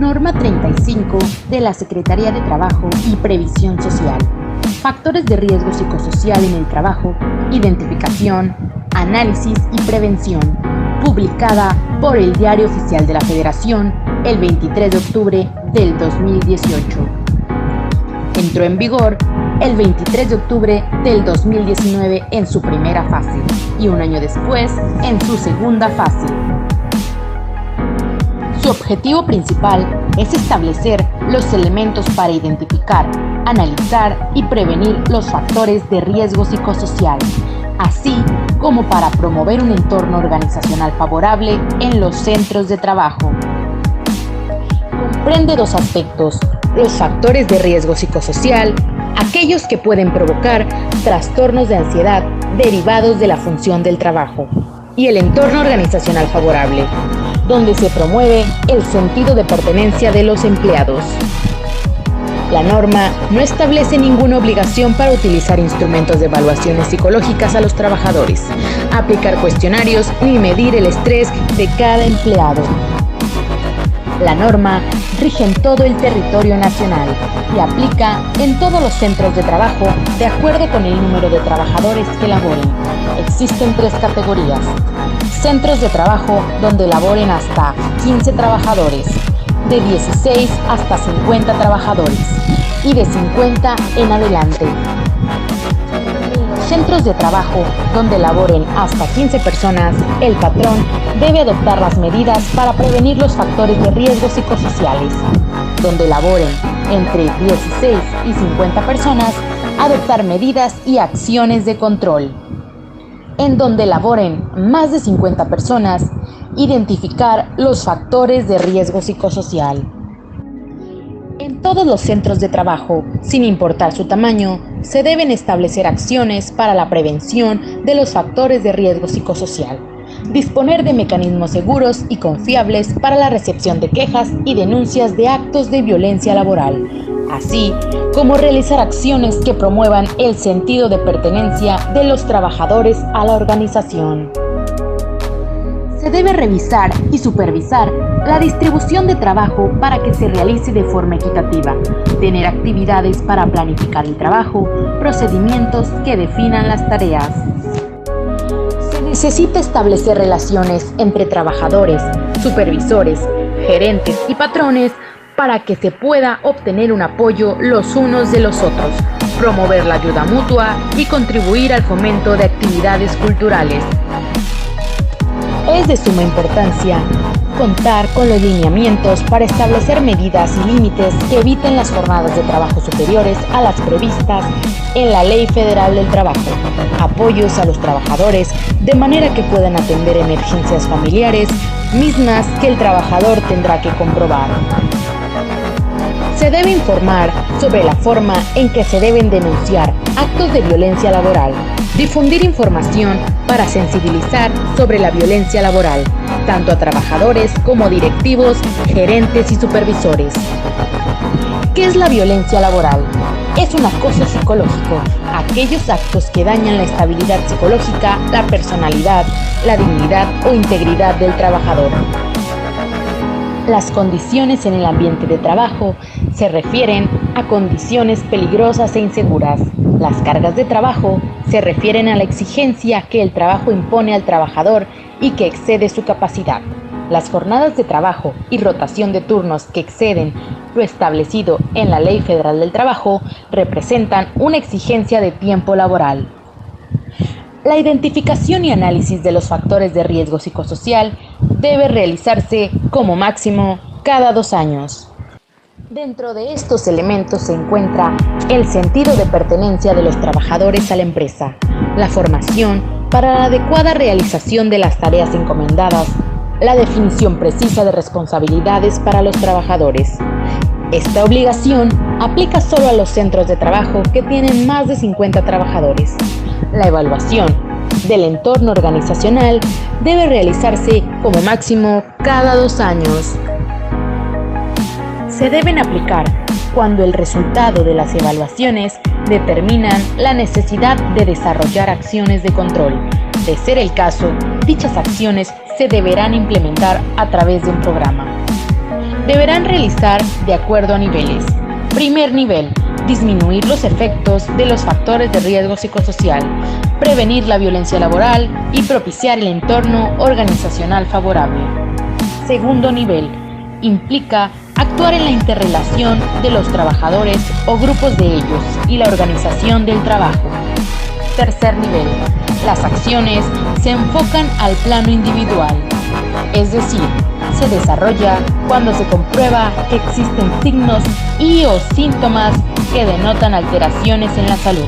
norma 35 de la Secretaría de Trabajo y Previsión Social. Factores de riesgo psicosocial en el trabajo, identificación, análisis y prevención, publicada por el Diario Oficial de la Federación el 23 de octubre del 2018. Entró en vigor el 23 de octubre del 2019 en su primera fase y un año después en su segunda fase. Su objetivo principal es establecer los elementos para identificar, analizar y prevenir los factores de riesgo psicosocial, así como para promover un entorno organizacional favorable en los centros de trabajo. Comprende dos aspectos: los factores de riesgo psicosocial, aquellos que pueden provocar trastornos de ansiedad derivados de la función del trabajo, y el entorno organizacional favorable, donde se promueve el sentido de pertenencia de los empleados. La norma no establece ninguna obligación para utilizar instrumentos de evaluaciones psicológicas a los trabajadores, aplicar cuestionarios ni medir el estrés de cada empleado. La norma rige en todo el territorio nacional y aplica en todos los centros de trabajo de acuerdo con el número de trabajadores que laboren. Existen 3 categorías: centros de trabajo donde laboren hasta 15 trabajadores, de 16 hasta 50 trabajadores y de 50 en adelante. Centros de trabajo donde laboren hasta 15 personas, el patrón debe adoptar las medidas para prevenir los factores de riesgo psicosociales. Donde laboren entre 16 y 50 personas, adoptar medidas y acciones de control. En donde laboren más de 50 personas, identificar los factores de riesgo psicosocial. En todos los centros de trabajo, sin importar su tamaño, se deben establecer acciones para la prevención de los factores de riesgo psicosocial. Disponer de mecanismos seguros y confiables para la recepción de quejas y denuncias de actos de violencia laboral, así como realizar acciones que promuevan el sentido de pertenencia de los trabajadores a la organización. Se debe revisar y supervisar la distribución de trabajo para que se realice de forma equitativa, tener actividades para planificar el trabajo, procedimientos que definan las tareas. Se necesita establecer relaciones entre trabajadores, supervisores, gerentes y patrones para que se pueda obtener un apoyo los unos de los otros, promover la ayuda mutua y contribuir al fomento de actividades culturales. Es de suma importancia contar con los lineamientos para establecer medidas y límites que eviten las jornadas de trabajo superiores a las previstas en la Ley Federal del Trabajo, apoyos a los trabajadores de manera que puedan atender emergencias familiares, mismas que el trabajador tendrá que comprobar. Se debe informar sobre la forma en que se deben denunciar actos de violencia laboral, difundir información para sensibilizar sobre la violencia laboral, tanto a trabajadores como directivos, gerentes y supervisores. ¿Qué es la violencia laboral? Es un acoso psicológico, aquellos actos que dañan la estabilidad psicológica, la personalidad, la dignidad o integridad del trabajador. Las condiciones en el ambiente de trabajo se refieren a condiciones peligrosas e inseguras. Las cargas de trabajo se refieren a la exigencia que el trabajo impone al trabajador y que excede su capacidad. Las jornadas de trabajo y rotación de turnos que exceden lo establecido en la Ley Federal del Trabajo representan una exigencia de tiempo laboral. La identificación y análisis de los factores de riesgo psicosocial debe realizarse como máximo cada 2 años. Dentro de estos elementos se encuentra el sentido de pertenencia de los trabajadores a la empresa, la formación para la adecuada realización de las tareas encomendadas, la definición precisa de responsabilidades para los trabajadores. Esta obligación aplica solo a los centros de trabajo que tienen más de 50 trabajadores. La evaluación del entorno organizacional debe realizarse como máximo cada 2 años. Se deben aplicar cuando el resultado de las evaluaciones determinan la necesidad de desarrollar acciones de control. De ser el caso, dichas acciones se deberán implementar a través de un programa. deberán realizar de acuerdo a niveles. Primer nivel: disminuir los efectos de los factores de riesgo psicosocial, prevenir la violencia laboral y propiciar el entorno organizacional favorable. Segundo nivel: implica actuar en la interrelación de los trabajadores o grupos de ellos y la organización del trabajo. Tercer nivel: las acciones se enfocan al plano individual, es decir, se desarrolla cuando se comprueba que existen signos y o síntomas que denotan alteraciones en la salud.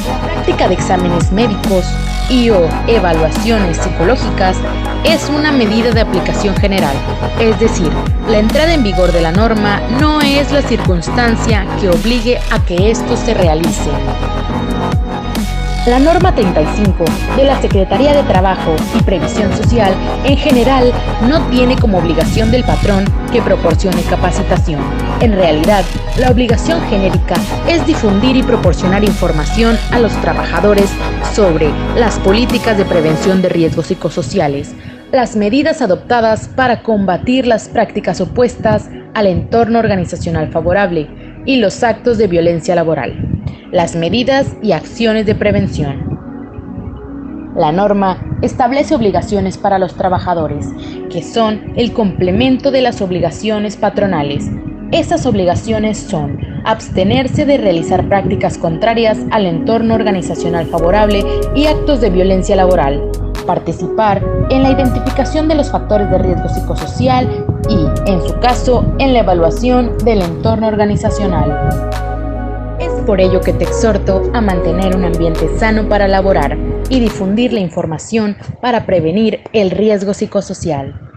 La práctica de exámenes médicos y o evaluaciones psicológicas es una medida de aplicación general, es decir, la entrada en vigor de la norma no es la circunstancia que obligue a que esto se realice. La norma 35 de la Secretaría de Trabajo y Previsión Social en general no tiene como obligación del patrón que proporcione capacitación. En realidad, la obligación genérica es difundir y proporcionar información a los trabajadores sobre las políticas de prevención de riesgos psicosociales, las medidas adoptadas para combatir las prácticas opuestas al entorno organizacional favorable y los actos de violencia laboral, las medidas y acciones de prevención. La norma establece obligaciones para los trabajadores, que son el complemento de las obligaciones patronales. Esas obligaciones son abstenerse de realizar prácticas contrarias al entorno organizacional favorable y actos de violencia laboral, participar en la identificación de los factores de riesgo psicosocial y, en su caso, en la evaluación del entorno organizacional. Es por ello que te exhorto a mantener un ambiente sano para laborar y difundir la información para prevenir el riesgo psicosocial.